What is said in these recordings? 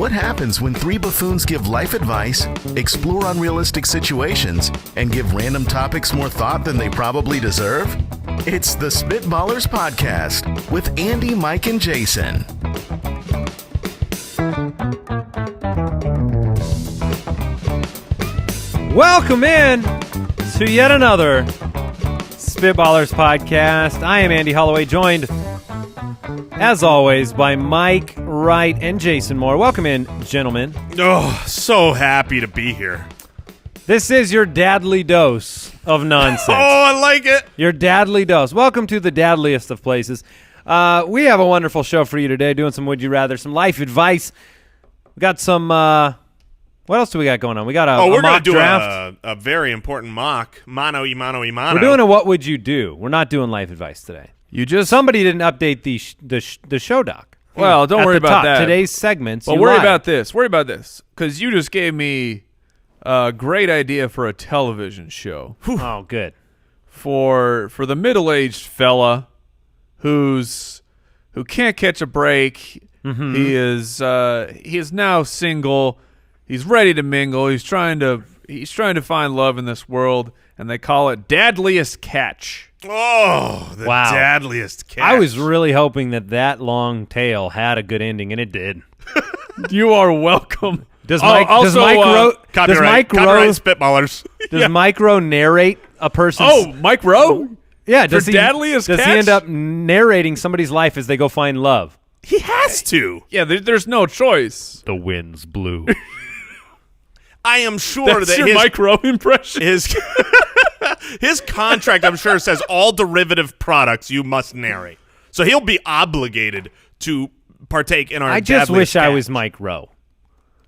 What happens when three buffoons give life advice, explore unrealistic situations, and give random topics more thought than they probably deserve? It's the Spitballers Podcast with Andy, Mike, and Jason. Welcome in to yet another Spitballers Podcast. I am Andy Holloway, joined, as always, by Mike Wright and Jason Moore. Welcome in, gentlemen. Oh, so happy to be here. This is your dadly dose of nonsense. Oh, I like it. Your dadly dose. Welcome to the dadliest of places. We have a wonderful show for you today, doing some Would You Rather, some life advice. We got some, what else do we got going on? We got a we're mock do draft. a very important mock. Mano y mano y mano. We're doing a What Would You Do. We're not doing life advice today. Somebody didn't update the show doc. Well, don't worry about that. Today's segments. But worry about this. Worry about this, because you just gave me a great idea for a television show. Oh, good. For the middle-aged fella who can't catch a break. Mm-hmm. He is now single. He's ready to mingle. He's trying to find love in this world, and they call it Dadliest Catch. Oh, the dadliest catch. I was really hoping that long tail had a good ending, and it did. You are welcome. Does Mike Rowe Spitballers? Does Mike Rowe narrate a person's? Oh, Mike Rowe? Yeah. Does he end up narrating somebody's life as they go find love? He has to. Yeah, there's no choice. The wind's blue. I am sure That's your Mike Rowe impression. His contract, I'm sure, says all derivative products you must narrate. So he'll be obligated to partake in our. I just wish catch. I was Mike Rowe.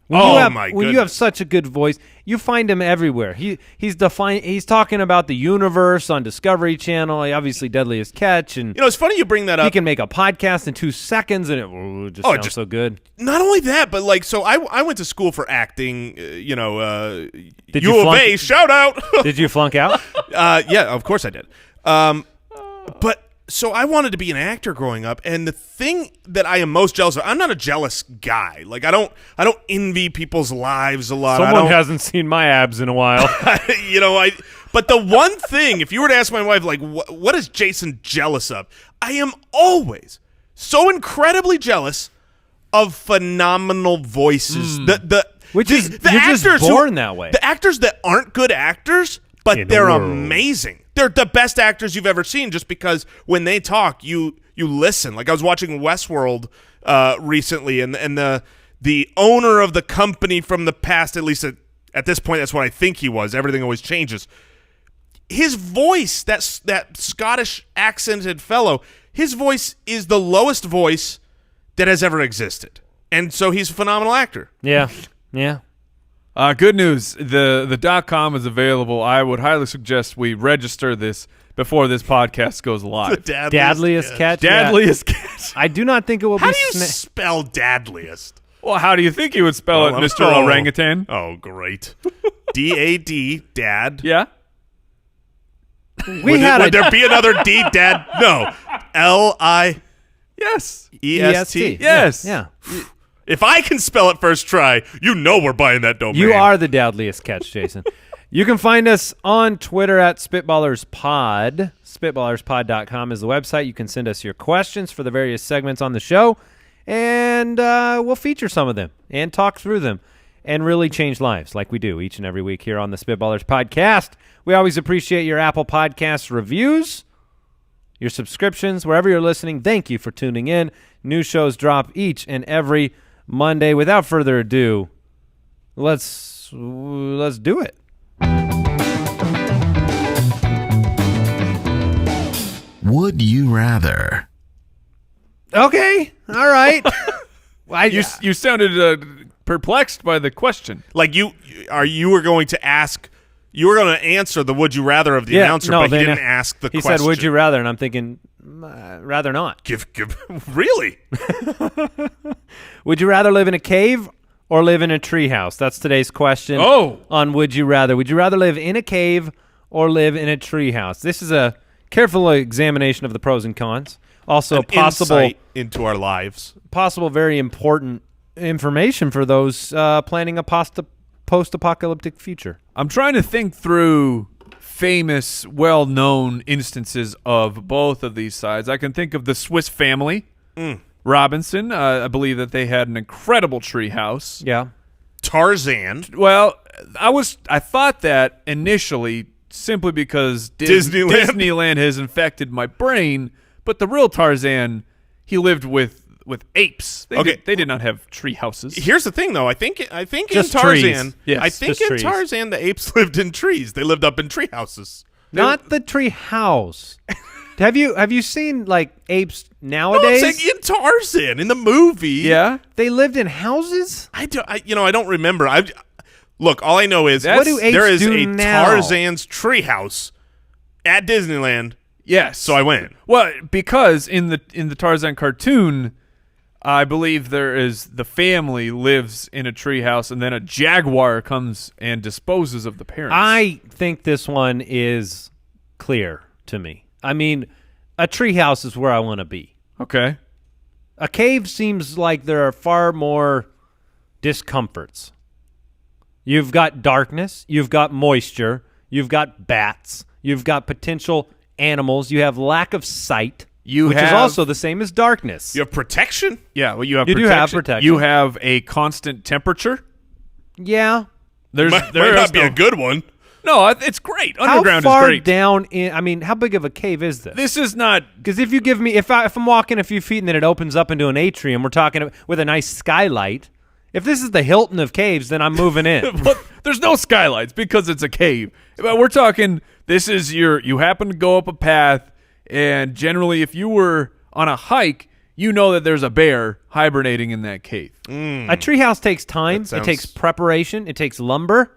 My goodness. When you have such a good voice, you find him everywhere. He's talking about the universe on Discovery Channel. Obviously, Deadliest Catch, and it's funny you bring that up. He can make a podcast in 2 seconds, and it just sounds so good. Not only that, but so I went to school for acting. Did U you of A, shout out. Did you flunk out? Yeah, of course I did. But. So I wanted to be an actor growing up, and the thing that I am most jealous of, I'm not a jealous guy. Like I don't envy people's lives a lot. Someone hasn't seen my abs in a while. But the one thing, if you were to ask my wife, like, what is Jason jealous of? I am always so incredibly jealous of phenomenal voices. You're just born that way. The actors that aren't good actors, but they're amazing. They're the best actors you've ever seen just because when they talk, you listen. Like I was watching Westworld recently, and the owner of the company from the past, at least at this point, that's what I think he was. Everything always changes. His voice, that Scottish accented fellow, his voice is the lowest voice that has ever existed. And so he's a phenomenal actor. Yeah, yeah. Good news. The .com is available. I would highly suggest we register this before this podcast goes live. Dadliest Catch? Dadliest Catch. I do not think it will How be... do you spell dadliest? Well, how do you think you would spell it, Mr. Orangutan? Oh, great. D-A-D, dad. Yeah? Would there be another D, dad? No. L-I... Yes. E-S-T? Yes. Yeah. If I can spell it first try, we're buying that domain. You are the Dadliest Catch, Jason. You can find us on Twitter at SpitballersPod. SpitballersPod.com is the website. You can send us your questions for the various segments on the show, and we'll feature some of them and talk through them and really change lives like we do each and every week here on the Spitballers Podcast. We always appreciate your Apple Podcast reviews, your subscriptions, wherever you're listening. Thank you for tuning in. New shows drop each and every Monday. Without further ado, let's do it. Would you rather? Okay, all right. You sounded perplexed by the question. Like you were going to ask. You were going to answer the would you rather of the announcer, but he didn't ask the question. He said, would you rather? And I'm thinking, rather not. Really? Would you rather live in a cave or live in a treehouse? That's today's question on Would You Rather. Would you rather live in a cave or live in a treehouse? This is a careful examination of the pros and cons. Also, an possible insight into our lives. Possible very important information for those planning a post-apocalyptic future. I'm trying to think through famous, well-known instances of both of these sides. I can think of the Swiss Family Robinson. I believe that they had an incredible treehouse. Yeah. Tarzan. Well, I thought that initially simply because Disneyland has infected my brain, but the real Tarzan, he lived with apes. They did not have tree houses. Here's the thing, though. I think Just in Tarzan, trees. Yes, I think just in trees. Tarzan the apes lived in trees. They lived up in tree houses. Not the tree house. Have you seen like apes No, nowadays? I'm saying in Tarzan in the movie. Yeah. They lived in houses? I don't remember. Look, all I know is What do apes there is do a now? Tarzan's treehouse at Disneyland. Yes. So I went. Well, because in the Tarzan cartoon, I believe the family lives in a treehouse, and then a jaguar comes and disposes of the parents. I think this one is clear to me. I mean, a treehouse is where I want to be. Okay. A cave seems like there are far more discomforts. You've got darkness, you've got moisture, you've got bats, you've got potential animals, you have lack of sight, which is also the same as darkness. You have protection? Yeah, well, you have You do protection. have protection. You have a constant temperature. Yeah. Might not be a good one. No, it's great. Underground how far is great. down in? I mean, how big of a cave is this? This is not. Because if you give me, if I'm walking a few feet and then it opens up into an atrium, we're talking with a nice skylight. If this is the Hilton of caves, then I'm moving in. But there's no skylights because it's a cave. But we're talking. This is you happen to go up a path, and generally, if you were on a hike, you know that there's a bear hibernating in that cave. A treehouse takes time. That sounds- It takes preparation. It takes lumber.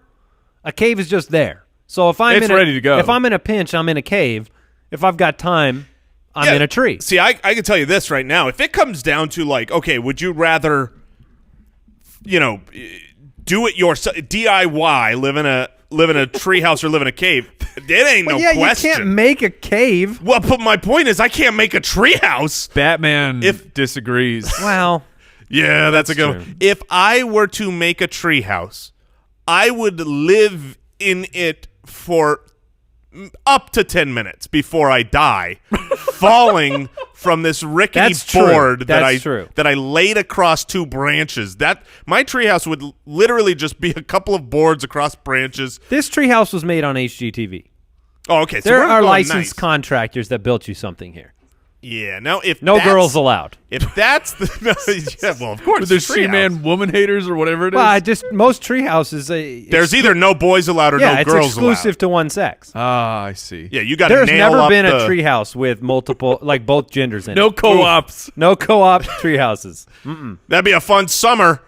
A cave is just there. So if I'm It's ready to go. If I'm in a pinch, I'm in a cave. If I've got time, I'm in a tree. See, I can tell you this right now. If it comes down to like, okay, would you rather, do it yourself, DIY, live in a treehouse or live in a cave? It ain't no question. You can't make a cave. Well, but my point is, I can't make a treehouse. Batman disagrees. Wow. Yeah, that's a good true. one. If I were to make a treehouse, I would live in it for up to 10 minutes before I die, falling from this rickety That's true. board That's true. that I laid across two branches. That my treehouse would literally just be a couple of boards across branches. This treehouse was made on HGTV. Oh, okay. So There we're are going licensed nice. contractors that built you something here. Yeah. Now, if No that's- girls allowed. If that's the yeah, well, of course, There's it's a treehouse. She-Man woman haters or whatever it is. Well, most treehouses. There's either no boys allowed or no it's girls exclusive allowed. to one sex. Ah, I see. Yeah, you got to There's nail never up been a the- treehouse with multiple, like both genders in No it. co-ops. No co-op treehouses. That'd be a fun summer.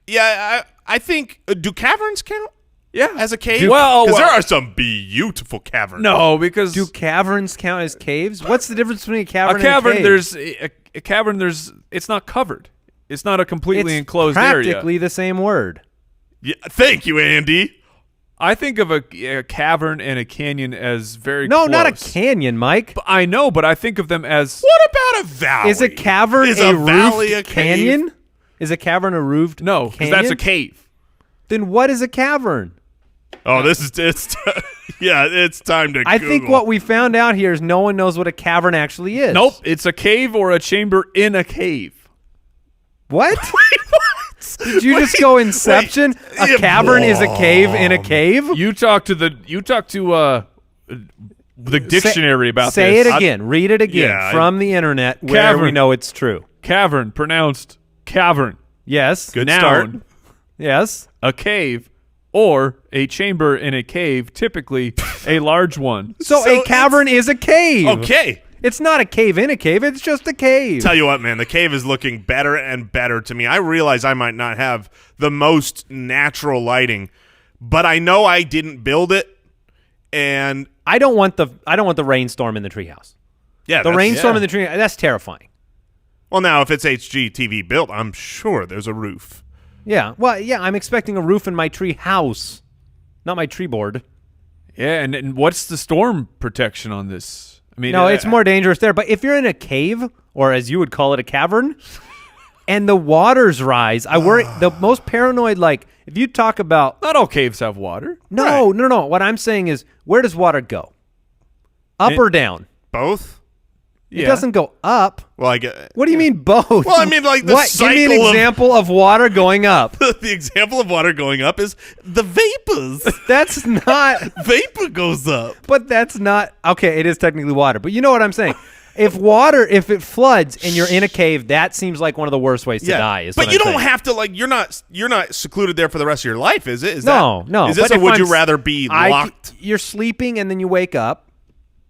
Yeah, I think. Do caverns count? Yeah. As a cave? Well, because there are some beautiful caverns. No, because Do caverns count as caves? What's the difference between a a cavern cavern, and a cave? there's a cavern. It's not covered. It's not a completely it's enclosed area. practically the same word. Yeah, thank you, Andy. I think of a cavern and a canyon as very No, close. not a canyon, Mike. I know, but I think of them as What about a valley? Is a cavern Is a valley roofed a cave? canyon? Is a cavern a roofed no, because canyon? that's a cave. Then what is a cavern? Oh, it's yeah, it's time to I think Google. what we found out here is no one knows what a cavern actually is. Nope, it's a cave or a chamber in a cave. What? Did you just go Inception? wait. A cavern is a cave in a cave? You talk to the dictionary about Say this. it again. Read it again Yeah, from the internet where Cavern. we know it's true. Cavern, pronounced cavern. Yes. Good Noun, start. Yes. a cave, or a chamber in a cave, typically a large one. So So a cavern is a cave. Okay. It's not a cave in a cave. It's just a cave. Tell you what, man, the cave is looking better and better to me. I realize I might not have the most natural lighting, but I know I didn't build it, and I don't want the rainstorm in the treehouse. yeah, The that's- rainstorm yeah. in the tree, that's terrifying. Well, now if it's HGTV built, I'm sure there's a roof. Yeah. Well, yeah, I'm expecting a roof in my tree house, not my tree board. Yeah, and what's the storm protection on this? I mean, No, it's more dangerous there. But if you're in a cave, or as you would call it, a cavern, and the waters rise. I worry. The most paranoid, like, if you talk about... Not all caves have water. No. Right. What I'm saying is, where does water go? Up or down? Both? It doesn't go up. Well, I get. What do you mean both? Well, I mean, like, the cycle Give me an example of water going up. The example of water going up is the vapors. That's not... Vapor goes up. But that's not... Okay, it is technically water. But you know what I'm saying. If it floods and you're in a cave, that seems like one of the worst ways to die. But you don't have to, like, you're not secluded there for the rest of your life, is it? No. Is this But a would you rather be locked? You're sleeping and then you wake up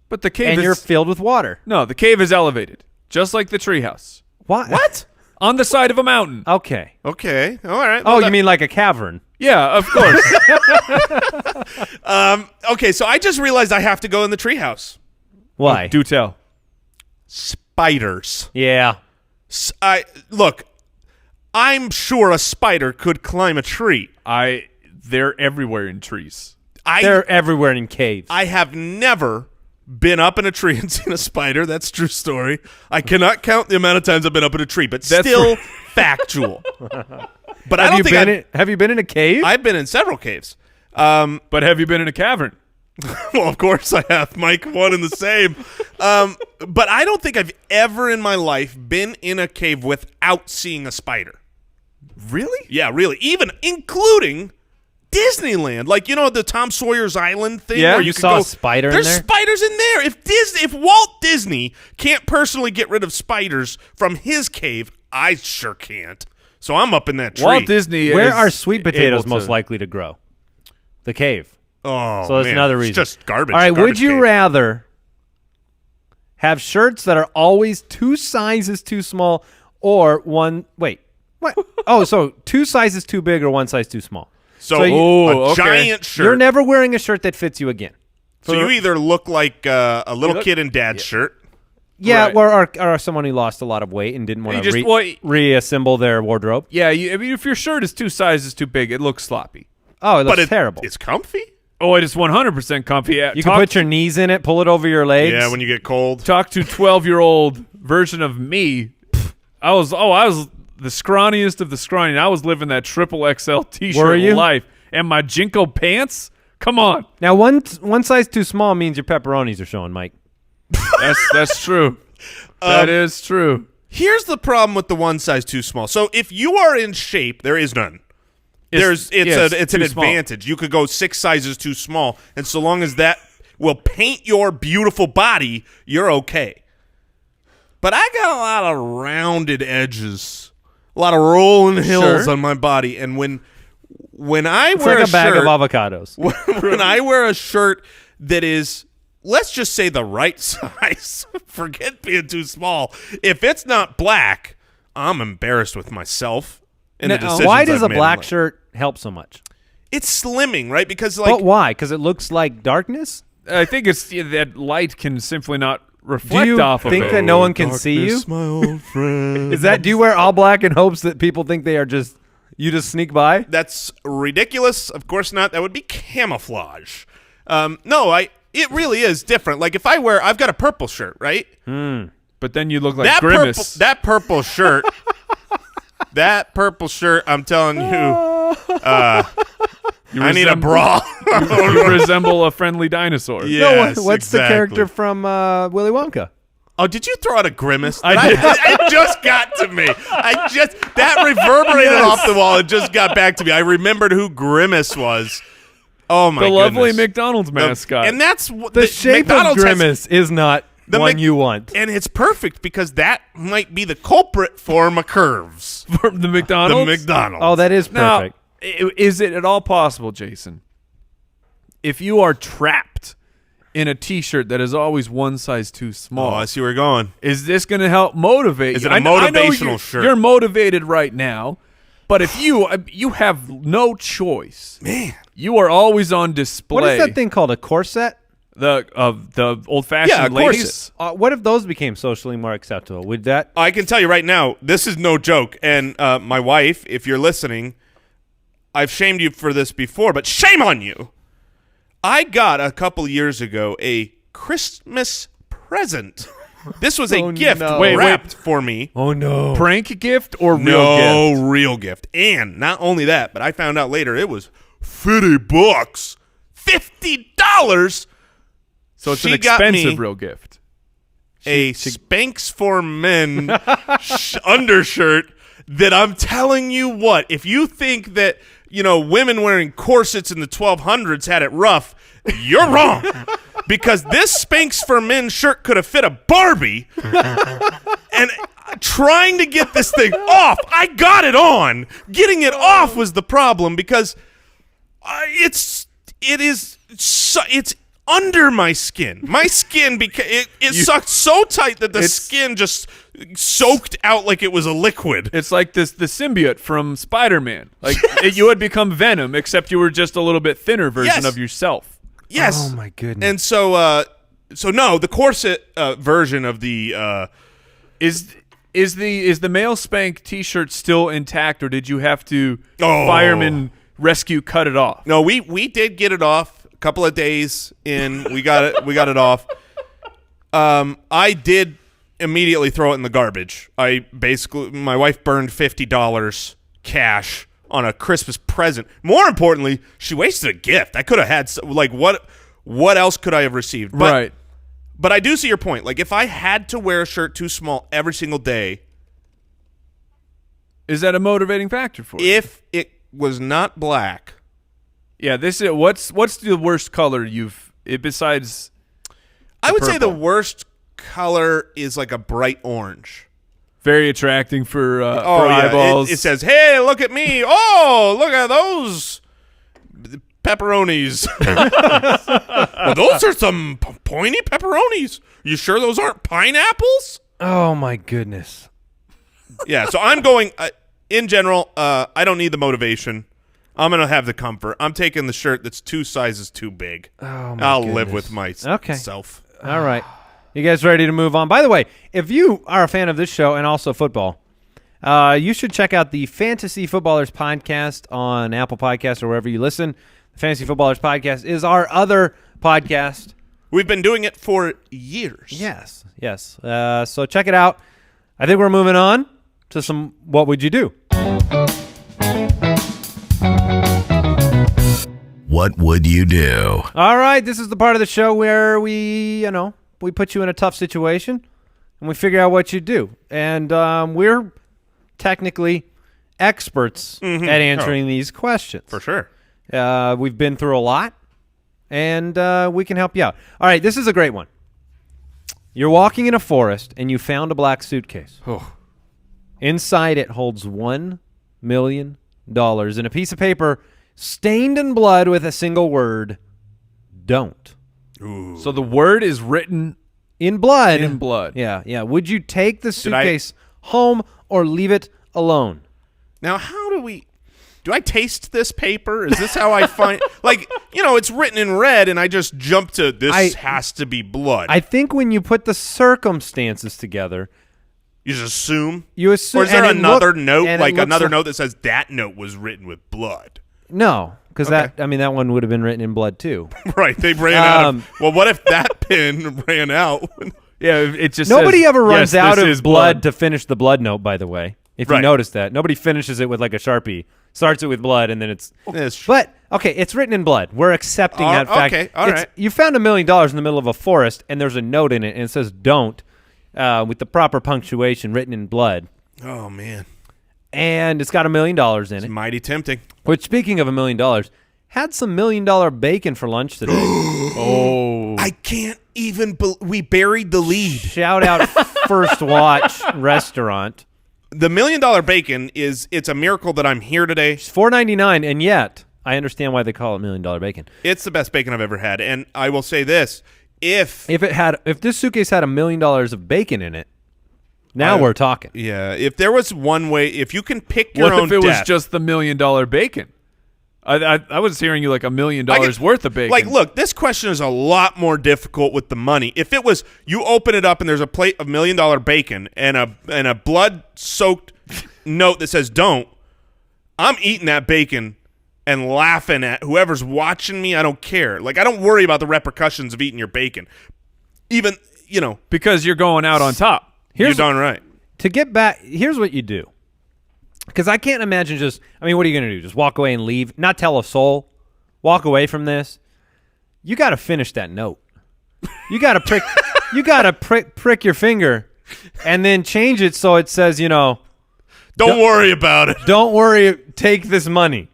But the cave and you're filled with water. No, the cave is elevated, just like the treehouse. What? On the side of a mountain. Okay. Okay. All right. Oh, you mean like a cavern? Yeah, of course. Okay, so I just realized I have to go in the treehouse. Why? Do tell. Spiders. Yeah. Look, I'm sure a spider could climb a tree. They're everywhere in trees. They're everywhere in caves. I have never been up in a tree and seen a spider. That's a true story. I cannot count the amount of times I've been up in a tree, but still factual. But I don't think have you been in a cave? I've been in several caves. But have you been in a cavern? Well, of course I have, Mike. One and the same. But I don't think I've ever in my life been in a cave without seeing a spider. Really? Yeah, really. Even including Disneyland. Like, you know, the Tom Sawyer's Island thing? Yeah, where you could saw go, a spider in There's there? spiders in there. If Walt Disney can't personally get rid of spiders from his cave, I sure can't. So I'm up in that tree. Walt Disney Where is are sweet potatoes able most to- likely to grow? The cave. Oh, So that's man. another reason. It's just garbage. All right, would Garbage you cave. rather have shirts that are always 2 sizes too small or one... Wait. What? Oh, so 2 sizes too big or 1 size too small? So, you- a giant shirt. You're never wearing a shirt that fits you again. So you either look like a little kid in dad's shirt. Yeah, Right. or someone who lost a lot of weight and didn't want You to just- reassemble their wardrobe. Yeah, I mean, if your shirt is 2 sizes too big, it looks sloppy. Oh, it looks But terrible. It's comfy. Oh, it is 100% comfy. You can put your knees in it, pull it over your legs. Yeah, when you get cold. Talk to 12-year-old version of me. I was the scrawniest of the scrawny. I was living that triple XL Were T-shirt you? life. And my Jinko pants? Come on. Now, one size too small means your pepperonis are showing, Mike. That's true. That is true. Here's the problem with the one size too small. So if you are in shape, there is none. It's an too small. advantage. You could go 6 sizes too small, and so long as that will paint your beautiful body, you're okay. But I got a lot of rounded edges, a lot of rolling hills on my body, and when I It's wear like a bag shirt, of avocados. when I wear a shirt that is, let's just say, the right size, forget being too small. If it's not black, I'm embarrassed with myself. And the decisions Why does I've a made in black life. shirt help so much? It's slimming, right? Because But why? Because it looks like darkness? I think it's that light can simply not Do reflect you off of think it. that no one can see you? my old friend. Do you wear all black in hopes that people think you just sneak by? That's ridiculous. Of course not. That would be camouflage. It really is different. Like if I've got a purple shirt, right? But then you look like Grimace. That purple shirt. That purple shirt, I'm telling you, I need a bra. You resemble a friendly dinosaur. Yes, What's the character from Willy Wonka? Oh, did you throw out a grimace? I did. It just got to me. That reverberated off the wall. It just got back to me. I remembered who Grimace was. Oh my The lovely goodness. McDonald's mascot. And that's what The shape McDonald's of has- Grimace is not The one Mc- you want. and it's perfect because that might be the culprit for my curves. From the The McDonald's. McDonald's. Oh, that is Now, perfect. is it at all possible, Jason, if you are trapped in a T-shirt that is always 1 size too small, Oh, I see where you're going. is this going to help motivate Is you? it a I know motivational shirt? You're motivated right now, but if you have no choice, Man. you are always on display. What is that thing called? A corset? The old-fashioned Yeah, a ladies. corset. What if those became socially more acceptable? Would that? I can tell you right now, this is no joke. And my wife, if you're listening, I've shamed you for this before, but shame on you. I got a couple years ago a Christmas present This was a gift no. wrapped for me. Oh no! Prank gift or real No, gift? real gift. And not only that, but I found out later it was $50. $50. So it's She an got expensive me real gift. A Spanx for Men undershirt that I'm telling you what, if you think that, women wearing corsets in the 1200s had it rough, you're wrong. Because this Spanx for Men shirt could have fit a Barbie. And trying to get this thing off, I got it on. Getting it off was the problem because it's under my skin. My skin it sucked so tight that the skin just soaked out like it was a liquid. It's like the symbiote from Spider-Man. Like you had become Venom, except you were just a little bit thinner version of yourself. Yes. Oh my goodness. And so no, the corset version of the Is the male Spank T-shirt still intact, or did you have to fireman rescue cut it off? No, we did get it off. A couple of days in, we got it off. I did immediately throw it in the garbage. My wife burned $50 cash on a Christmas present. More importantly, she wasted a gift. I could have had what else could I have received? Right. But I do see your point. Like, if I had to wear a shirt too small every single day, is that a motivating factor for you? if it was not black, yeah, this is what's the worst color besides? I would say the purple. worst color is like a bright orange. Very attracting for Yeah, eyeballs. it says, "Hey, look at me! Oh, look at those pepperonis. Well, those are some pointy pepperonis. You sure those aren't pineapples?" Oh my goodness. Yeah. So I'm going. In general, I don't need the motivation. I'm gonna have the comfort. I'm taking the shirt that's 2 sizes too big. Oh my I'll goodness. live with myself. All right. You guys ready to move on? By the way, if you are a fan of this show and also football, you should check out the Fantasy Footballers podcast on Apple Podcasts or wherever you listen. The Fantasy Footballers podcast is our other podcast. We've been doing it for years. Yes. So check it out. I think we're moving on to some What Would You Do? What would you do? All right, this is the part of the show where we put you in a tough situation and we figure out what you do. And we're technically experts at answering these questions. For sure. We've been through a lot, and we can help you out. All right, this is a great one. You're walking in a forest, and you found a black suitcase. Oh. Inside it holds $1 million and a piece of paper stained in blood with a single word, don't. Ooh. So the word is written In blood. in blood. Yeah. Would you take the suitcase home or leave it alone? Now, do I taste this paper? Is this how I find, it's written in red and I just jump to this has to be blood. I think when you put the circumstances together, you just assume? you assume. Or is there and it another look- note, and it like looks another note that says that note was written with blood? No, because Okay. that one would have been written in blood too. Right, they ran out of, well, what if that pen ran out? Yeah, it just Nobody says, ever runs yes, out this of is blood to finish the blood note, by the way. If you Right. notice that. Nobody finishes it with like a Sharpie. Starts it with blood and then it's... That's true. But, okay, it's written in blood. We're accepting that fact. okay, all right. You found $1 million in the middle of a forest and there's a note in it and it says don't with the proper punctuation written in blood. Oh, man. And it's got $1 million in It's it. mighty tempting. Which, speaking of $1 million, had some $1 million bacon for lunch today. Oh. I can't even we buried the lead. Shout out First Watch Restaurant. The $1 million bacon it's a miracle that I'm here today. It's $4.99, and yet I understand why they call it $1 million bacon. It's the best bacon I've ever had. And I will say this, if this suitcase had $1 million of bacon in it, now we're talking. Yeah, if there was one way, if you can pick your What own if it was death. just the $1 million bacon? I was hearing you like $1 million worth of bacon. Like, look, this question is a lot more difficult with the money. If it was, you open it up and there's a plate of $1 million bacon and a blood-soaked note that says "don't," I'm eating that bacon and laughing at whoever's watching me. I don't care. Like, I don't worry about the repercussions of eating your bacon. Even because you're going out on top. You're darn right. To get back, here's what you do. Because I can't imagine what are you going to do? Just walk away and leave? Not tell a soul? Walk away from this? You got to finish that note. You got to prick your finger and then change it so it says, don't worry about it. Don't worry, take this money.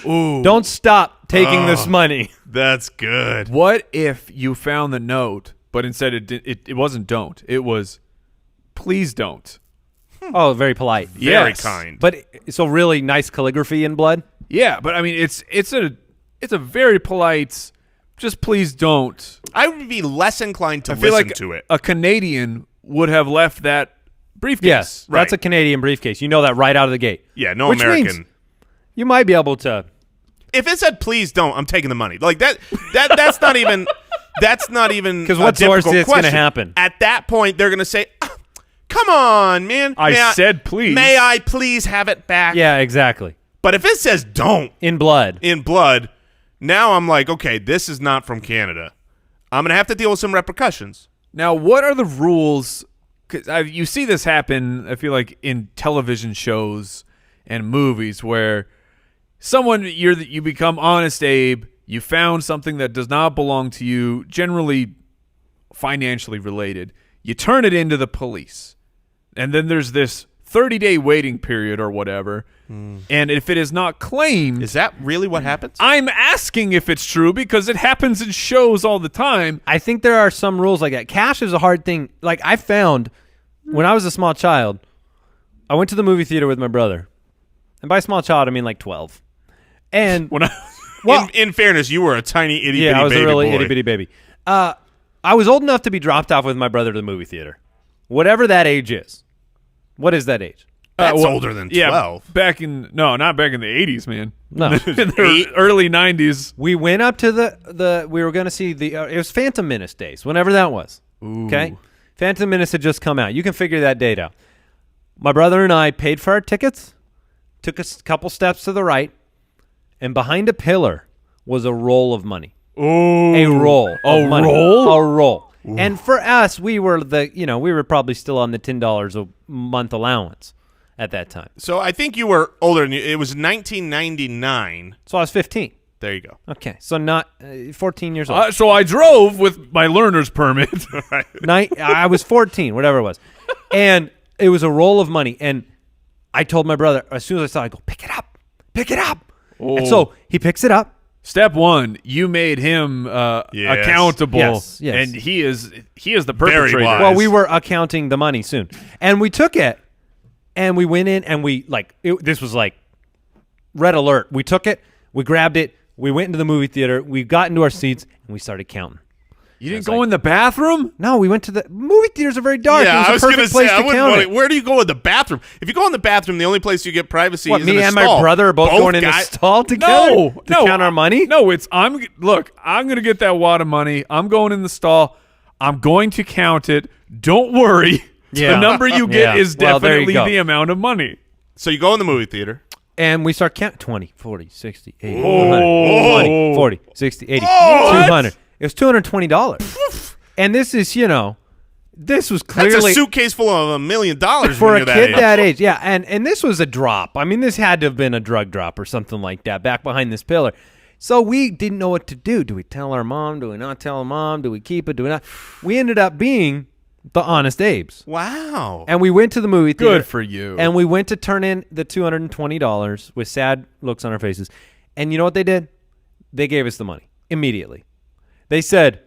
Ooh. Don't stop taking this money. That's good. What if you found the note, but instead it wasn't don't. It was please don't. Oh, very polite. Very Yes. kind. But so really nice calligraphy in blood? Yeah, but I mean it's a very polite just please don't. I would be less inclined to I feel listen like to it. a Canadian would have left that briefcase. Yes, Right. that's a Canadian briefcase. You know that right out of the gate. Yeah, no Which American. means you might be able to. If it said please don't, I'm taking the money. Like that's not even Because what's the worst that's going to happen? At that point, they're going to say, come on, man. I said please. May I please have it back? Yeah, exactly. But if it says don't In blood. in blood, now I'm like, okay, this is not from Canada. I'm going to have to deal with some repercussions. Now, what are the rules? Because you see this happen, I feel like, in television shows and movies where you become Honest Abe, you found something that does not belong to you, generally financially related. You turn it into the police. And then there's this 30-day waiting period or whatever. And if it is not claimed... Is that really what happens? I'm asking if it's true because it happens in shows all the time. I think there are some rules like that. Cash is a hard thing. Like I found when I was a small child, I went to the movie theater with my brother. And by small child, I mean like 12. And When I... Well, in fairness, you were a tiny itty bitty baby. yeah, I was a really boy. itty bitty baby. I was old enough to be dropped off with my brother to the movie theater. Whatever that age is. What is that age? That's older than 12. Yeah, not back in the 80s, man. No. In the early 90s. We went up to we were going to see it was Phantom Menace days, whenever that was. Ooh. Okay? Phantom Menace had just come out. You can figure that date out. My brother and I paid for our tickets, took a couple steps to the right, and behind a pillar was a roll of money. Ooh. A roll of money. roll? A roll. Ooh. And for us, we were probably still on the $10 a month allowance at that time. So I think you were older than you. It was 1999. So I was 15. There you go. Okay, so not 14 years old. So I drove with my learner's permit. I was 14, whatever it was. And it was a roll of money. And I told my brother, as soon as I saw it, I go, pick it up. Pick it up. And so he picks it up. Step one, you made him accountable, Yes. and he is the Very perpetrator. wise. Well, we were accounting the money soon. And we took it, and we went in, and this was like red alert. We took it, we grabbed it, we went into the movie theater, we got into our seats, and we started counting. You didn't go in the bathroom? No, we went to the movie theaters are very dark. Yeah, it was a perfect place to count it. Where do you go in the bathroom? If you go in the bathroom, the only place you get privacy What, is me in a and stall. my brother are both going in a stall together to count our money? No, I'm going to get that wad of money. I'm going in the stall. I'm going to count it. Don't worry. Yeah. The number you get Yeah. is Well, there you definitely go. the amount of money. So you go in the movie theater. And we start counting 20, 40, 60, 80, Oh. 100, 20, 40, 60, 80, 200. It was $220. And this is, this was clearly That's a suitcase full of $1 million for when a you're kid age. that age. Yeah, and this was a drop. I mean, this had to have been a drug drop or something like that back behind this pillar. So we didn't know what to do. Do we tell our mom? Do we not tell our mom? Do we keep it? Do we not? We ended up being the Honest Abes. Wow. And we went to the movie theater. Good for you. And we went to turn in the $220 with sad looks on our faces. And you know what they did? They gave us the money immediately. They said,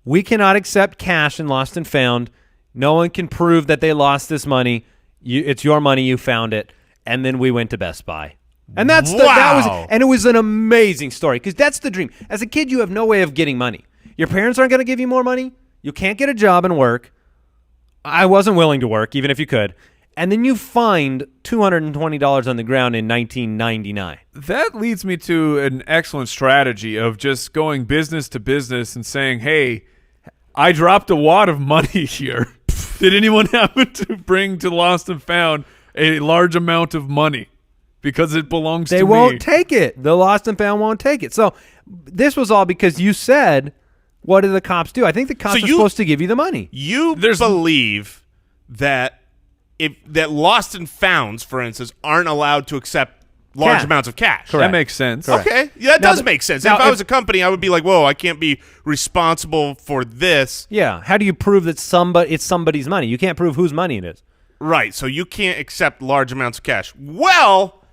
we cannot accept cash in lost and found. No one can prove that they lost this money. It's your money. You found it. And then we went to Best Buy. And that it was an amazing story because that's the dream. As a kid, you have no way of getting money. Your parents aren't going to give you more money. You can't get a job and work. I wasn't willing to work, even if you could. And then you find $220 on the ground in 1999. That leads me to an excellent strategy of just going business to business and saying, hey, I dropped a wad of money here. Did anyone happen to bring to Lost and Found a large amount of money? Because it belongs to me. They won't take it. The Lost and Found won't take it. So this was all because you said what do the cops do? I think the cops are supposed to give you the money. You believe that that lost and founds, for instance, aren't allowed to accept large amounts of cash. That makes sense. Correct. Okay, yeah, that does make sense. If I was a company, I would be like, whoa, I can't be responsible for this. Yeah. How do you prove that it's somebody's money? You can't prove whose money it is. Right, so you can't accept large amounts of cash. Well,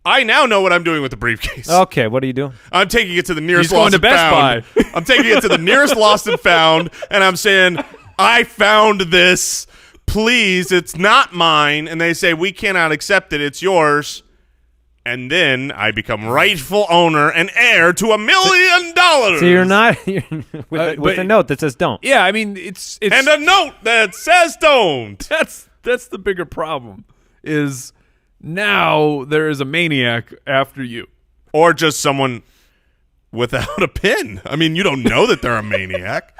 I now know what I'm doing with the briefcase. Okay, what are you doing? I'm taking it to the nearest He's going lost to and Best found. Buy. I'm taking it to the nearest lost and found, and I'm saying, I found this. Please, it's not mine. And they say, we cannot accept it. It's yours. And then I become rightful owner and heir to $1 million. So you're not with a note that says don't. Yeah, I mean it's and a note that says don't. That's the bigger problem. Is now there is a maniac after you, Or just someone without a pin. I mean, you don't know that they're a maniac.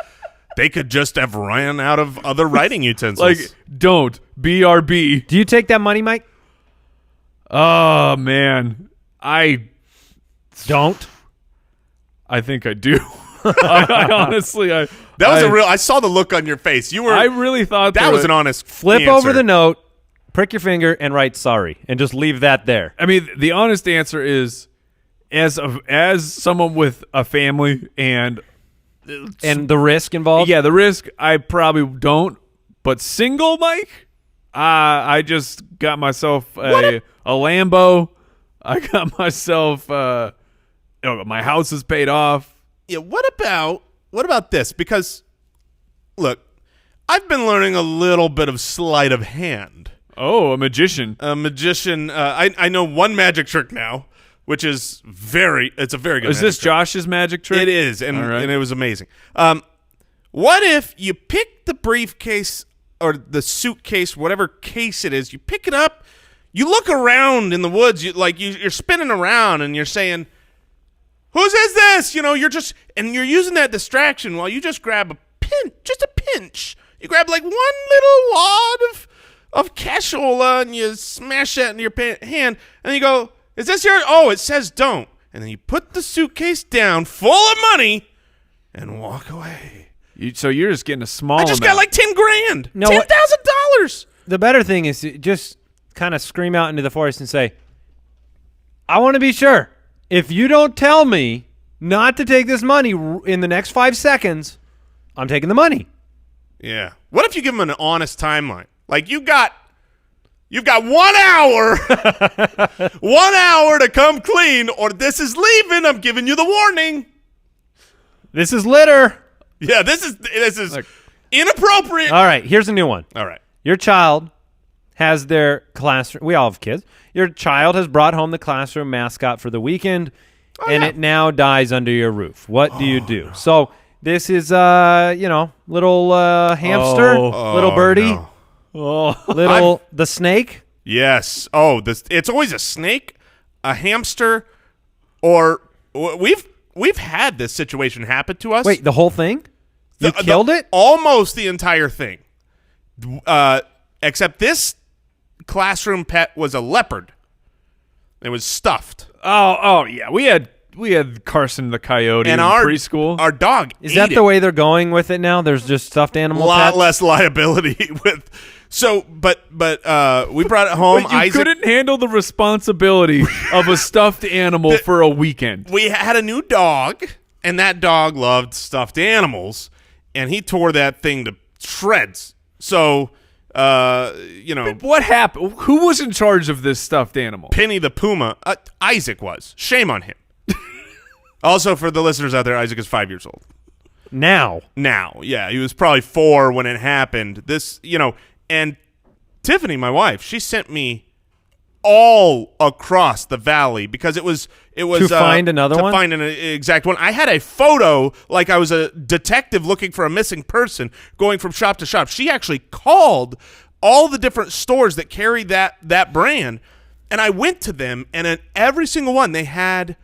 They could just have ran out of other writing utensils. like don't BRB. Do you take that money, Mike? Oh man, I Don't. think I do. I honestly, that was a real. I saw the look on your face. You were. I really thought that was an honest. Flip answer. over the note, prick your finger, and write sorry, and just leave that there. I mean, the honest answer is, as someone with a family and And the risk involved. yeah, the risk I probably don't. But single, Mike, I just got myself a Lambo. I got myself. My house is paid off. Yeah. What about this? Because look, I've been learning a little bit of sleight of hand. Oh, a magician. A magician. I know one magic trick now, which is it's a very good. Is this Josh's magic trick? It is, and All right. and it was amazing. What if you pick the briefcase or the suitcase, whatever case it is, you pick it up, you look around in the woods, you're spinning around, and you're saying, "Whose is this?" You're using that distraction while you just grab just a pinch. You grab like one little wad of cashola, and you smash that into your hand, and you go, "Is this yours?" Oh, it says don't. And then you put the suitcase down full of money and walk away. So you're just getting a small. I just got like $10,000. No, $10,000. The better thing is to just kind of scream out into the forest and say, I want to be sure. If you don't tell me not to take this money in the next 5 seconds, I'm taking the money. Yeah. What if you give them an honest timeline? Like you've got 1 hour, 1 hour to come clean, or this is leaving. I'm giving you the warning. This is litter. Yeah, this is inappropriate. All right, here's a new one. All right. Your child has their classroom. We all have kids. Your child has brought home the classroom mascot for the weekend, and it now dies under your roof. What do you do? No. So this is, little hamster, little birdie, the snake. Yes. Oh, it's always a snake, a hamster, or we've had this situation happen to us. Wait, the whole thing? You killed it? Almost the entire thing. Except this classroom pet was a leopard. It was stuffed. Oh yeah. We had Carson the Coyote and in our preschool. Our dog. Is that the way they're going with it now? There's just stuffed animal a lot pets? less liability with. So, but we brought it home. But you couldn't handle the responsibility of a stuffed animal for a weekend. We had a new dog, and that dog loved stuffed animals, and he tore that thing to shreds. So, what happened? Who was in charge of this stuffed animal? Penny the Puma. Isaac was. Shame on him. Also, for the listeners out there, Isaac is 5 years old. Now, yeah. He was probably 4 when it happened. And Tiffany, my wife, she sent me all across the valley because it was to find another one? To find an exact one. I had a photo like I was a detective looking for a missing person going from shop to shop. She actually called all the different stores that carry that brand, and I went to them, and at every single one they had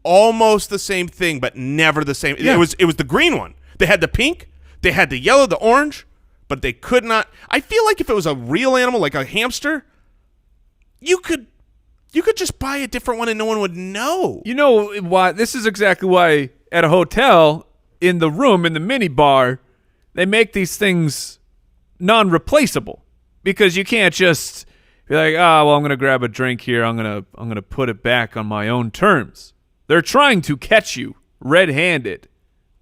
almost the same thing, but never the same. Yeah. It was the green one. They had the pink, they had the yellow, the orange, but they could not. I feel like if it was a real animal, like a hamster, you could just buy a different one and no one would know. You know why? This is exactly why at a hotel, in the room, in the mini bar, they make these things non-replaceable because you can't just be like, oh, well, I'm going to grab a drink here. I'm going to put it back on my own terms. They're trying to catch you red-handed.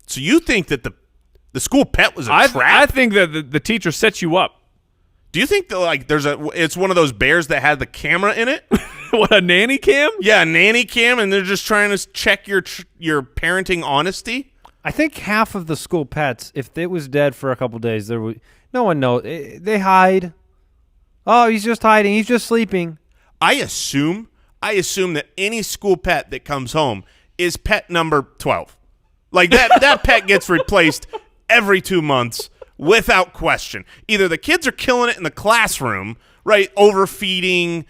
So you think that the school pet was a trap? I think that the teacher sets you up. Do you think that like it's one of those bears that had the camera in it? What, a nanny cam? Yeah, a nanny cam, and they're just trying to check your parenting honesty? I think half of the school pets, if it was dead for a couple days, no one knows. They hide. Oh, he's just hiding. He's just sleeping. I assume that any school pet that comes home is pet number 12. Like that pet gets replaced every 2 months without question. Either the kids are killing it in the classroom, right? Overfeeding,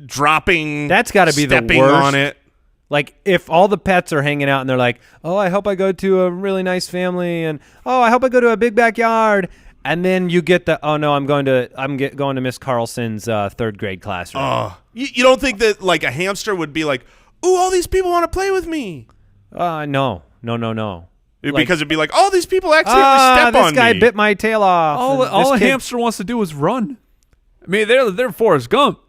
dropping, that's got to be the stepping worst. on it. Like if all the pets are hanging out and they're like, oh, I hope I go to a really nice family, and oh, I hope I go to a big backyard, and then you get oh no, I'm going to Miss Carlson's third grade classroom. Oh, you don't think that like a hamster would be like, ooh, all these people want to play with me? No. Because it'd be like, all these people accidentally step on me. This guy bit my tail off. All a hamster wants to do is run. I mean, they're Forrest Gump.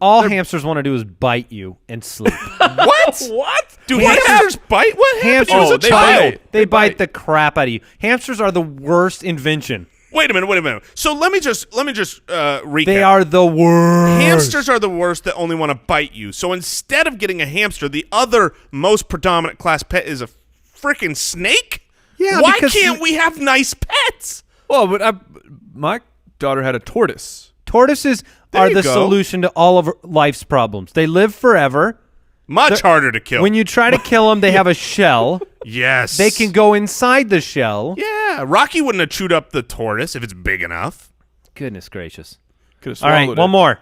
All hamsters want to do is bite you and sleep. What? What? Do hamsters bite? What happened? Hamsters, As a child? they bite the crap out of you. Hamsters are the worst invention. Wait a minute. So let me just recap. They are the worst. Hamsters are the worst that only want to bite you. So instead of getting a hamster, the other most predominant class pet is a freaking snake? Yeah. Why can't we have nice pets? Well, but my daughter had a tortoise. Tortoises There are you the go. solution to all of life's problems. They live forever. Much harder to kill. When you try to kill them, they have a shell. Yes. They can go inside the shell. Yeah. Rocky wouldn't have chewed up the tortoise if it's big enough. Goodness gracious. Could have All right, swallowed one it. more.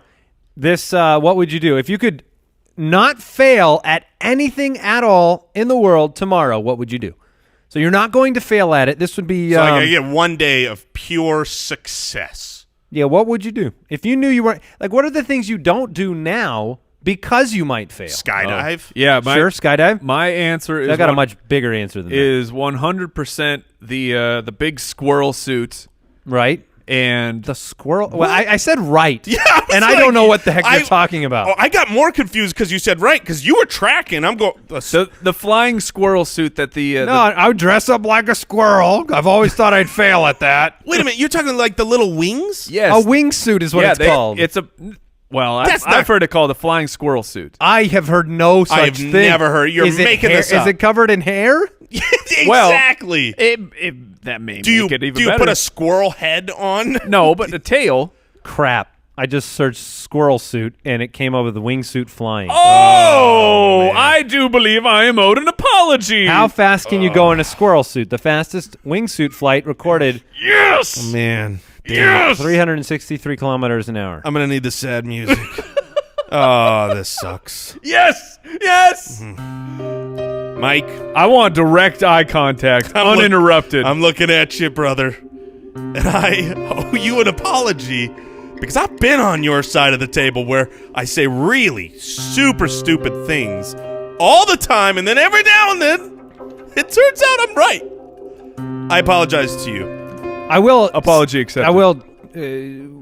This, what would you do? If you could not fail at anything at all in the world tomorrow, what would you do? So you're not going to fail at it. This would be... So I get 1 day of pure success. Yeah, what would you do? If you knew you weren't... Like, what are the things you don't do now because you might fail? Skydive. Yeah, Sure, skydive? My answer is I got a much bigger answer than that. is 100% the big squirrel suit Right? and The squirrel... Well, I said right. Yeah, I was and I like- don't know what the heck you're talking about. Oh, I got more confused because you said right, because you were tracking. I'm going... the flying squirrel suit that the No, I would dress up like a squirrel. I've always thought I'd fail at that. Wait a minute. You're talking like the little wings? yes, A wingsuit is what it's called. It's a well, That's not- I've heard it called a flying squirrel suit. I have heard no such I've thing. never heard. You're Is it making hair- this up. Is it covered in hair? Exactly. That may do you make it even do you better. put a squirrel head on? No, but the tail. Crap. I just searched squirrel suit, and it came up with the wingsuit flying. Oh, man. I do believe I am owed an apology. How fast can you go in a squirrel suit? The fastest wingsuit flight recorded, Yes. Man. Yes. 363 kilometers an hour. I'm going to need the sad music. Oh, this sucks. Yes. Yes. Mike, I want direct eye contact, uninterrupted. I'm looking at you, brother. And I owe you an apology because I've been on your side of the table where I say really super stupid things all the time, and then every now and then it turns out I'm right. I apologize to you. I will Apology accepted. I will.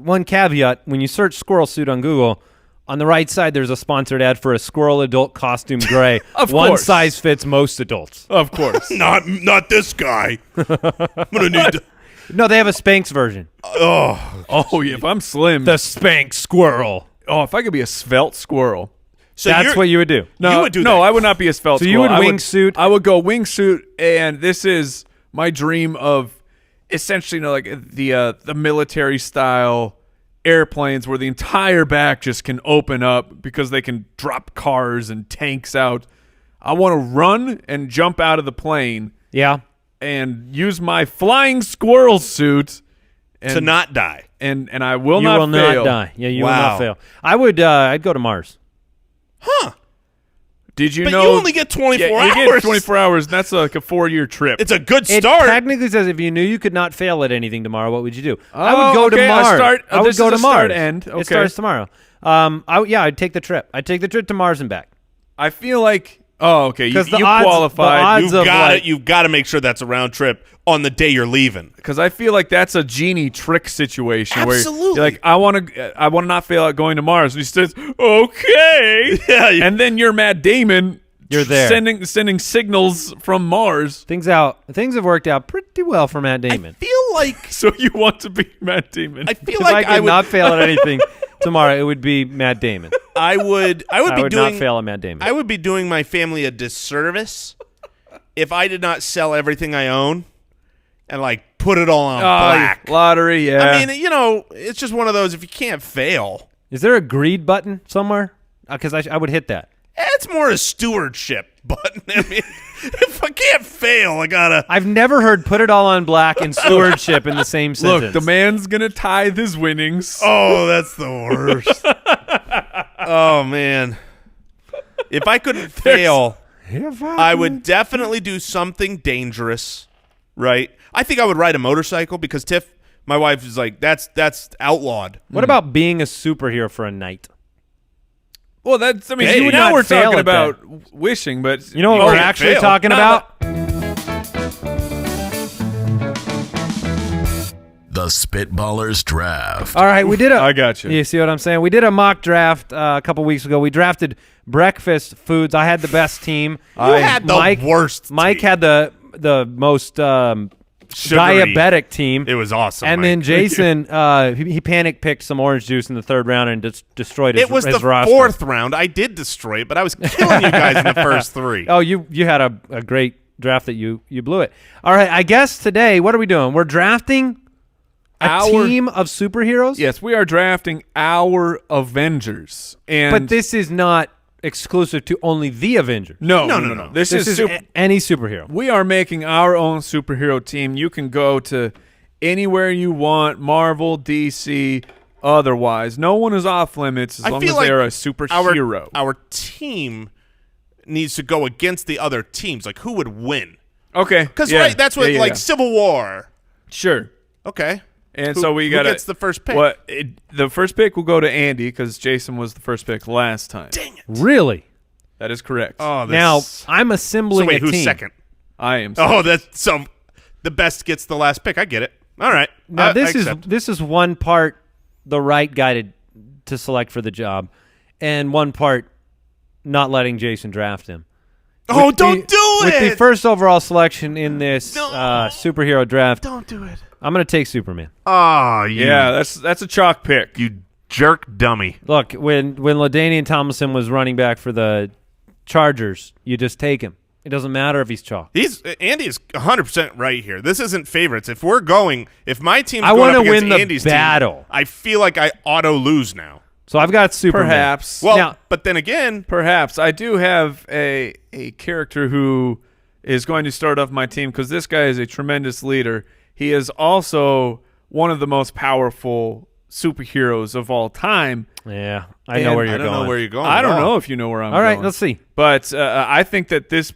One caveat: when you search squirrel suit on Google, on the right side there's a sponsored ad for a squirrel adult costume gray. Of One course. size fits most adults. Of course. Not this guy. I'm gonna need to. No, they have a Spanx version. Oh, yeah, if I'm slim. The Spanx squirrel. If I could be a svelte squirrel. So That's you're- what you would do. No, You would do no, that. I would not be a svelte So squirrel. you would I wingsuit? I would go wingsuit, and this is my dream of essentially, like the military style airplanes where the entire back just can open up because they can drop cars and tanks out. I want to run and jump out of the plane Yeah. and use my flying squirrel suit and, to not die. and I will You not will fail. not die. Yeah, you will Wow. not fail. I would. I'd go to Mars. Huh. Did you But know you only get 24 you hours. get 24 hours. And that's like a 4-year trip. It's a good It start. technically says if you knew you could not fail at anything tomorrow, what would you do? I Oh, would go to okay, I Mars. start- I would this go is to a start Mars. end. Okay. It starts tomorrow. I'd take the trip. I'd take the trip to Mars and back. I feel like Oh, okay. You 'Cause the qualified. odds of, You've got to make sure that's a round trip on the day you're leaving. Because I feel like that's a genie trick situation. Absolutely. Where you're like, I want to not fail at going to Mars. And he says, okay. Yeah. And then you're Matt Damon. You're there. Sending signals from Mars. Things have worked out pretty well for Matt Damon. I feel like So you want to be Matt Damon. I feel If like I could would not fail at anything tomorrow, it would be Matt Damon. I would I be would doing not fail at Matt Damon. I would be doing my family a disservice if I did not sell everything I own and like put it all on black. Lottery, yeah. I mean, it's just one of those. If you can't fail, Is there a greed button somewhere? Because I would hit that. it's more a stewardship button. I mean, if I can't fail, I gotta. I've never heard put it all on black and stewardship in the same sentence. Look, the man's going to tithe his winnings. Oh, that's the worst. Oh man, if I couldn't fail, I would definitely do something dangerous. Right? I think I would ride a motorcycle because Tiff, my wife, is like, that's outlawed. What about being a superhero for a night? Well, that's, I mean, Hey, you would now not we're fail talking at that. about wishing, but You know what Oh, we're yeah, actually fail. talking No, about? The Spitballers Draft. All right, we did I got you. You see what I'm saying? We did a mock draft a couple weeks ago. We drafted breakfast foods. I had the best team. You had the worst Mike team. had the most Sugary. diabetic team. It was awesome. And Mike. then Jason, he panic picked some orange juice in the third round and destroyed his It was his the roster. fourth round. I did destroy it, but I was killing you guys in the first three. Oh, you had a great draft that you blew it. All right, I guess today, what are we doing? We're drafting a team of superheroes? Yes, we are drafting our Avengers. And But this is not exclusive to only the Avengers. No. No. This is any superhero. we are making our own superhero team. You can go to anywhere you want, Marvel, DC, otherwise. No one is off limits as I long feel as like they're a superhero. Our team needs to go against the other teams. Like, who would win? Okay. Because yeah. right, that's what Yeah. Civil War. Sure. Okay. And Who- so we who got gets the first pick? The first pick will go to Andy because Jason was the first pick last time. Dang it. Really? That is correct. Oh, Now, this. I'm So assembling wait, a who's team. second? I am. Oh, that's so. The best gets the last pick. I get it. All right. Now, I this is one part the right guy to select for the job, and one part not letting Jason draft him. Oh, With don't do With it. the first overall selection in this No. superhero draft, Don't do it. I'm going to take Superman. Oh, Yeah, that's a chalk pick. you jerk dummy. Look, when LaDainian Tomlinson was running back for the Chargers, you just take him. It doesn't matter if he's chalk. Andy is 100% right here. This isn't favorites. If my team's I going wanna up against win the Andy's battle. team, I feel like I auto lose now. So I've got Superman. Perhaps. Well, Now- but then again, Perhaps. I do have a character who is going to start off my team because this guy is a tremendous leader. He is also one of the most powerful superheroes of all time. Yeah, I know where you're I don't going. know where you're going. I at don't all. know if you know where I'm All going. right, let's see. But I think that this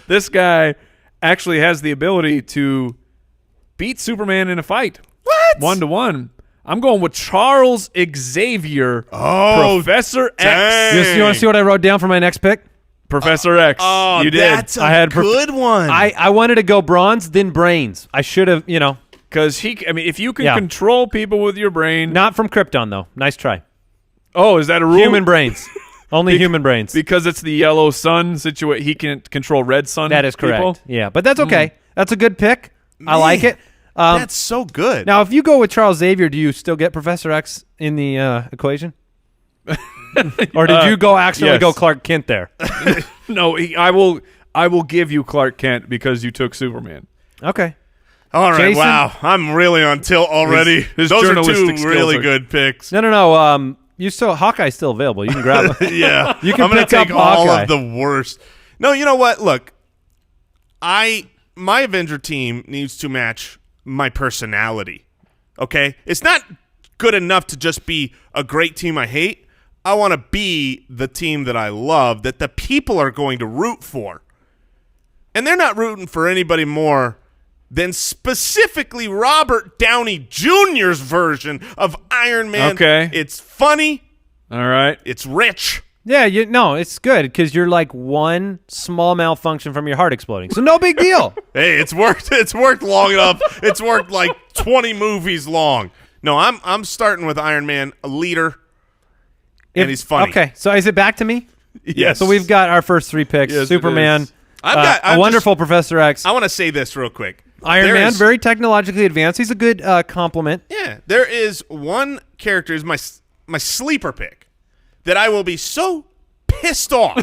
this guy actually has the ability to beat Superman in a fight. What? 1-to-1. I'm going with Charles Xavier, Oh, Professor X. dang. You want to see what I wrote down for my next pick? Professor X. Oh, you did. that's a I had good one. I wanted to go bronze, then brains. I should have, Because if you can Yeah. control people with your brain. not from Krypton, though. Nice try. Oh, is that a rule? Human brains. Only human brains. Because it's the yellow sun situation. He can control red sun. That is correct. people? Yeah, but that's okay. That's a good pick. I like it. That's so good. Now, if you go with Charles Xavier, do you still get Professor X in the equation? Or did you go accidentally yes. go Clark Kent there? No, I will give you Clark Kent because you took Superman. Okay. all right, Jason? wow. I'm really on tilt already. His Those are journalistic two skills really are- good picks. No. Hawkeye's still available. You can grab him. Yeah. You can I'm gonna pick take up all Hawkeye. of the worst. No, you know what? Look, my Avenger team needs to match my personality. Okay? It's not good enough to just be a great team I hate. I want to be the team that I love, that the people are going to root for. And they're not rooting for anybody more than specifically Robert Downey Jr.'s version of Iron Man. Okay. It's funny. All right. It's rich. Yeah, no, it's good because you're like one small malfunction from your heart exploding. So no big deal. Hey, it's worked. It's worked long enough. It's worked like 20 movies long. No, I'm starting with Iron Man, a leader, and he's funny. Okay, so is it back to me? Yes. So we've got our first 3 picks: Yes, it Superman, is. I'm a wonderful Professor X, I want to say this real quick. Iron Man, very technologically advanced. He's a good compliment. Yeah, there is one character is my sleeper pick that I will be so pissed off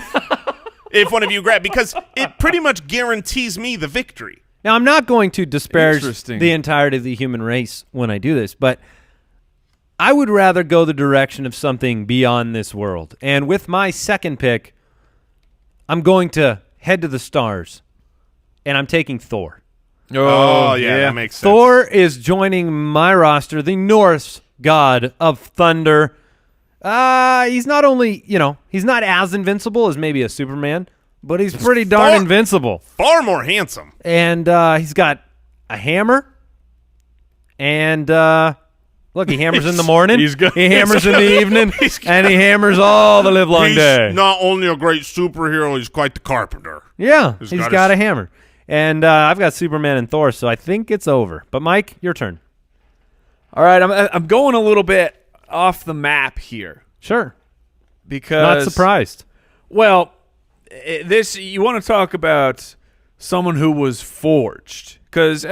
if one of you grab because it pretty much guarantees me the victory. Now, I'm not going to disparage Interesting. the entirety of the human race when I do this, but I would rather go the direction of something beyond this world. And with my second pick, I'm going to head to the stars, and I'm taking Thor. Oh yeah, that makes sense. Thor is joining my roster, the Norse god of thunder. He's not only, he's not as invincible as maybe a Superman, but he's pretty darn invincible. Far more handsome. And he's got a hammer. And look, he hammers in the morning. He's good. He hammers in the evening. And he hammers all the live long He's day. not only a great superhero, he's quite the carpenter. Yeah, he's got got his- a hammer. And I've got Superman and Thor, so I think it's over. But Mike, your turn. All right, I'm going a little bit off the map here Sure. because Not surprised. Well, this you want to talk about someone who was forged because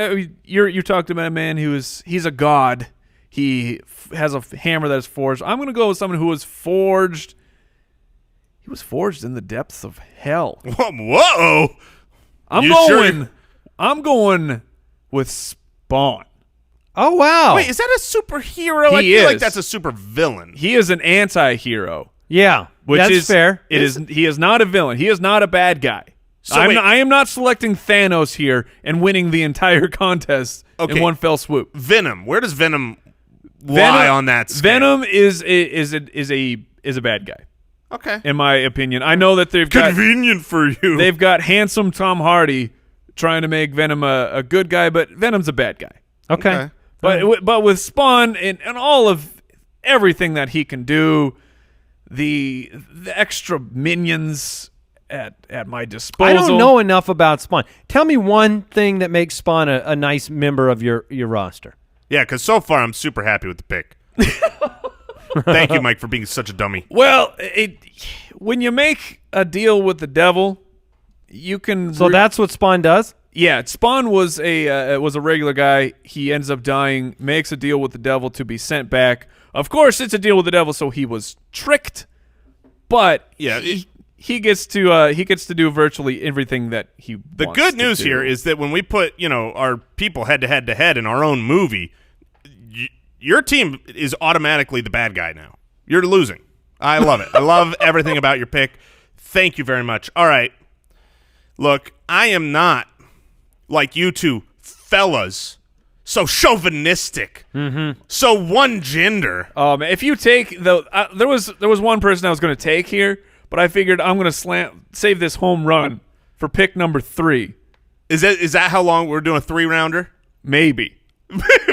you talked about a man he's a god. He has a hammer that is forged. I'm going to go with someone who was forged. He was forged in the depths of hell. Whoa! I'm going with Spawn. Oh, wow. Wait, is that a superhero? I He feel like is. that's a super villain. He is an anti-hero. Yeah, Which that's is fair. He is not a villain. He is not a bad guy. So wait. I am not selecting Thanos here and winning the entire contest Okay. in one fell swoop. Venom. Where does Venom lie on that scale? Venom is a bad guy, Okay. in my opinion. I know that Convenient for you. they've got handsome Tom Hardy trying to make Venom a good guy, but Venom's a bad guy. Okay. But with Spawn and all of everything that he can do, the extra minions at my disposal. I don't know enough about Spawn. Tell me one thing that makes Spawn a nice member of your roster. Yeah, because so far I'm super happy with the pick. Thank you, Mike, for being such a dummy. Well, when you make a deal with the devil, you can. So that's what Spawn does? Yeah, Spawn was a regular guy. He ends up dying, makes a deal with the devil to be sent back. Of course, it's a deal with the devil, so he was tricked. But Yeah, he gets to do virtually everything that he. The wants good to news do. here is that when we put our people head to head in our own movie, your team is automatically the bad guy now. You're losing. I love it. I love everything about your pick. Thank you very much. All right. Look, I am not like you two fellas, so chauvinistic, so one gender. If you take there was one person I was going to take here, but I figured I'm going to save this home run for pick number 3. Is that how long we're doing a 3-rounder? Maybe.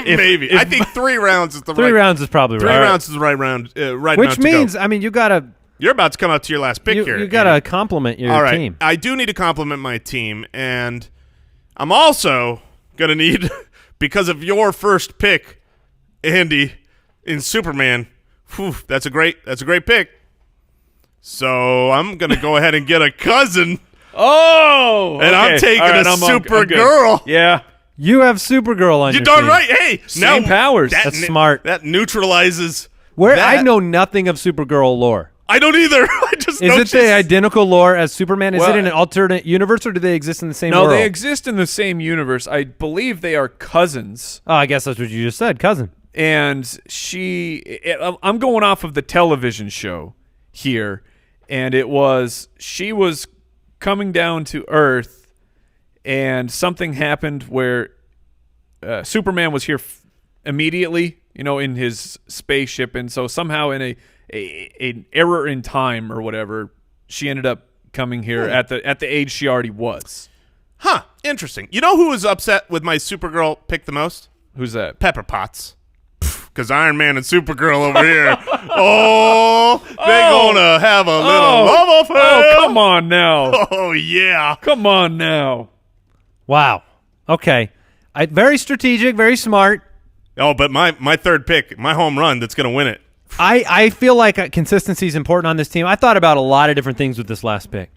Maybe. I think 3 rounds is the Three right. rounds is probably Three right. rounds is the right round. Right Which amount to means, go. I mean, you gotta You're about to come up to your last pick here. you gotta Andy. compliment your All right. team. I do need to compliment my team, and I'm also gonna need because of your first pick, Andy, in Superman. Whew, that's a great pick. So I'm gonna go ahead and get a cousin, Oh, and I'm okay. taking All right, a I'm good. Supergirl. Yeah, You have Supergirl on You're your darn team. right. Hey, Same powers. That's smart. That neutralizes. Where that. I know nothing of Supergirl lore. I don't either. I just Is know it the identical lore as Superman? Is Well, it in an alternate universe, or do they exist in the same no, world? they exist in the same universe. I believe they are cousins. Oh, I guess that's what you just said, cousin. And I'm going off of the television show here, and she was coming down to Earth, and something happened where Superman was here immediately, in his spaceship, and so somehow in an error in time or whatever, she ended up coming here at the age she already was. Huh. Interesting. You know who was upset with my Supergirl pick the most? Who's that? Pepper Potts. because Iron Man and Supergirl over here, they're gonna have a little love affair. Oh, come on now. Oh yeah, Come on now. Wow. Okay. Very strategic, very smart. Oh, but my third pick, my home run, that's gonna win it. I feel like consistency is important on this team. I thought about a lot of different things with this last pick.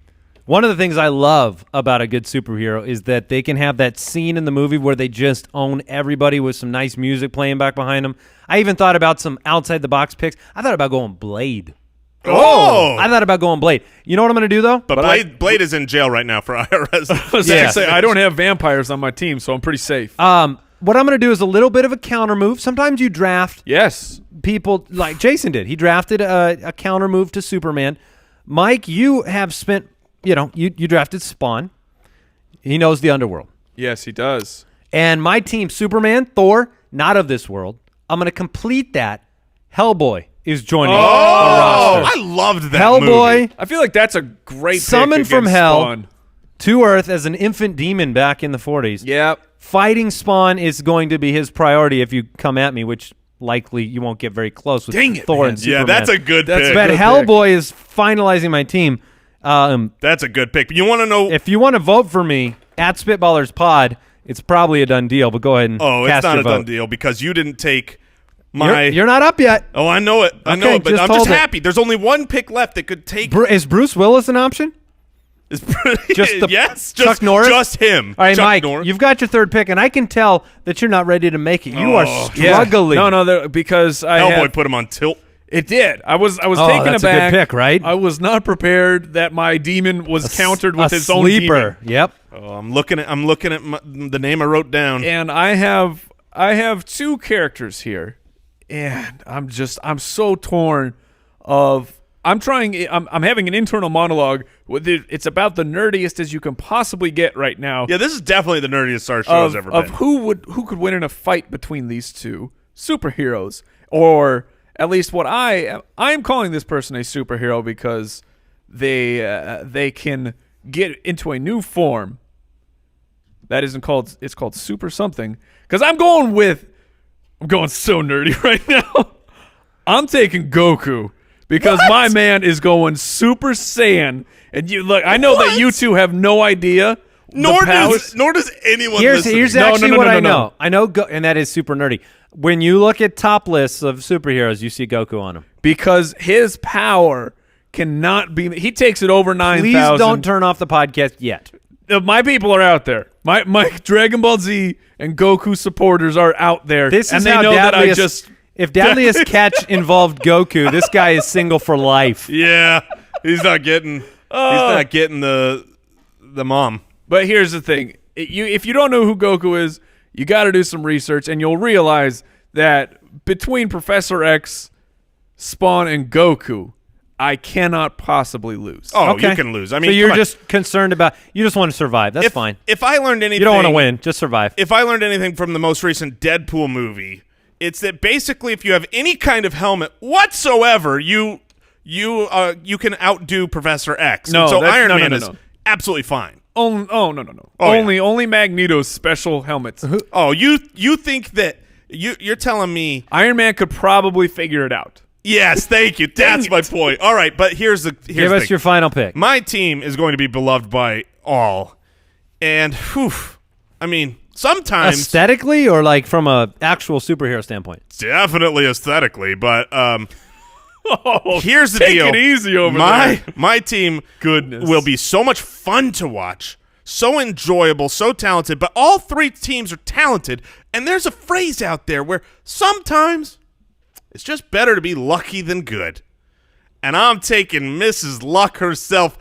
One of the things I love about a good superhero is that they can have that scene in the movie where they just own everybody with some nice music playing back behind them. I even thought about some outside-the-box picks. I thought about going Blade. Oh! I thought about going Blade. You know what I'm going to do, though? But Blade is in jail right now for IRS. I was gonna say, I don't have vampires on my team, so I'm pretty safe. What I'm going to do is a little bit of a counter move. Sometimes you draft Yes. people like Jason did. He drafted a counter move to Superman. Mike, you have spent... You drafted Spawn. He knows the underworld. Yes, he does. And my team, Superman, Thor, not of this world. I'm going to complete that. Hellboy is joining the roster. I loved that Hellboy, movie. I feel like that's a great summoned pick from against hell Spawn. to Earth as an infant demon back in the 40s. Yep. Fighting Spawn is going to be his priority if you come at me, which likely you won't get very close with Dang it, Thor man. and Superman. Yeah, that's a good That's pick. a But good Hellboy is finalizing my team. That's a good pick. But you want to know? If you want to vote for me at Spitballers Pod, it's probably a done deal. But go ahead and it's cast not your a vote. done deal because you didn't take my. You're not up yet. Oh, I know it. I know Okay, it. But just I'm just hold it. happy. There's only one pick left that could take. Is Bruce Willis an option? Just the yes, Chuck just Norris? just him. All right, Chuck Mike, Norris. you've got your third pick, and I can tell that you're not ready to make it. You are Yeah. struggling. No, because I Hellboy had, put him on tilt. it did. I was taken that's a good aback. pick, right? I was not prepared that my demon was countered with a his own sleeper. demon. Yep. Oh, I'm looking at the name I wrote down. And I have two characters here, and I'm so torn. I'm having an internal monologue with it. It's about the nerdiest as you can possibly get right now. Yeah, this is definitely the nerdiest our show has ever been. Of who could win in a fight between these two superheroes, or at least what I am calling this person a superhero because they can get into a new form that isn't called. It's called super something. Because I'm going so nerdy right now. I'm taking Goku. Because my man is going Super Saiyan, and you look. I know that you two have no idea. Nor does anyone. Here's listening. actually No. what I know. I know, and that is super nerdy. When you look at top lists of superheroes, you see Goku on them. Because his power cannot be. He takes it over 9,000. Please don't turn off the podcast yet. My people are out there. My Dragon Ball Z and Goku supporters are out there. This is and they how know that I Deadliest- just. If Deadliest Catch involved Goku, this guy is single for life. Yeah, he's not getting. He's not getting the mom. But here's the thing: if you don't know who Goku is, you got to do some research, and you'll realize that between Professor X, Spawn, and Goku, I cannot possibly lose. Oh, Okay. you can lose. I mean, so you're come on. just concerned about. You just want to survive. That's fine. If I learned anything, You don't want to win. Just survive. If I learned anything from the most recent Deadpool movie, it's that basically if you have any kind of helmet whatsoever, you can outdo Professor X. No, And so that's- Iron no, Man no, is no. absolutely fine. No. Oh, yeah. Only Magneto's special helmets. Oh, you think that you're telling me? Iron Man could probably figure it out. Yes, thank you. That's my point. All right, but here's the Give us thing. your final pick. My team is going to be beloved by all, and I mean, sometimes Aesthetically, or like from a actual superhero standpoint? definitely aesthetically, but here's the Take deal. it easy over there. My team will be so much fun to watch, so enjoyable, so talented, but all three teams are talented, and there's a phrase out there where sometimes it's just better to be lucky than good. And I'm taking Mrs. Luck herself,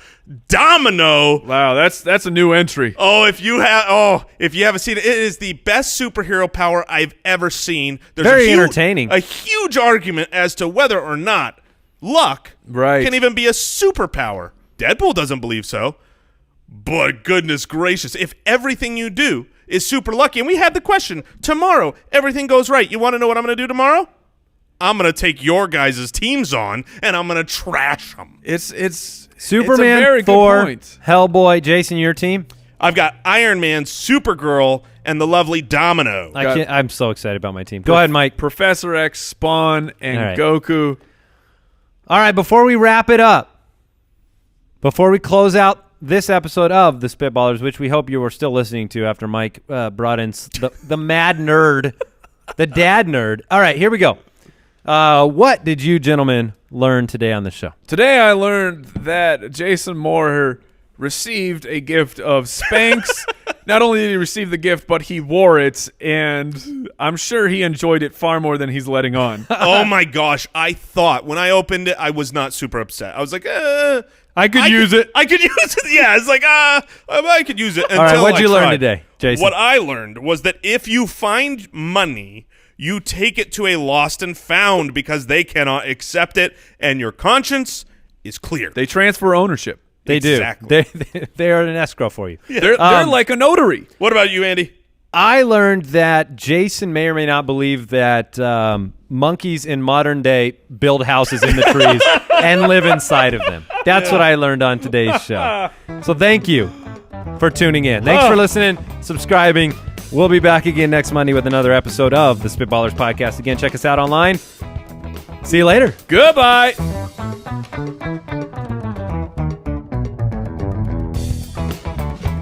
Domino. Wow, that's a new entry. If you haven't seen it, it is the best superhero power I've ever seen. There's Very entertaining. A huge argument as to whether or not luck Right. can even be a superpower. Deadpool doesn't believe so. But goodness gracious, if everything you do is super lucky, and we had the question, tomorrow, everything goes right. You want to know what I'm going to do tomorrow? I'm going to take your guys' teams on, and I'm going to trash them. It's Superman, it's a very Thor, good point. Hellboy. Jason, your team? I've got Iron Man, Supergirl, and the lovely Domino. I'm so excited about my team. Go ahead, Mike. Professor X, Spawn, and All right. Goku. All right, before we wrap it up, before we close out this episode of the Spitballers, which we hope you were still listening to after Mike brought in the mad nerd, the dad nerd. All right, here we go. What did you gentlemen learn today on the show? Today I learned that Jason Moore received a gift of Spanx. Not only did he receive the gift, but he wore it, and I'm sure he enjoyed it far more than he's letting on. Oh my gosh! I thought when I opened it, I was not super upset. I was like, I could use it. I could use it. Yeah, it's like, I could use it. All right, what'd you learn today, Jason? What I learned was that if you find money, you take it to a lost and found because they cannot accept it, and your conscience is clear. They transfer ownership. They Exactly. do. They are an escrow for you. Yeah. They're like a notary. What about you, Andy? I learned that Jason may or may not believe that monkeys in modern day build houses in the trees and live inside of them. That's what I learned on today's show. So thank you for tuning in. Thanks for listening, subscribing. We'll be back again next Monday with another episode of the Spitballers Podcast. Again, check us out online. See you later. Goodbye.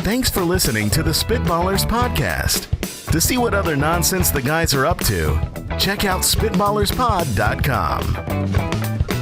Thanks for listening to the Spitballers Podcast. To see what other nonsense the guys are up to, check out SpitballersPod.com.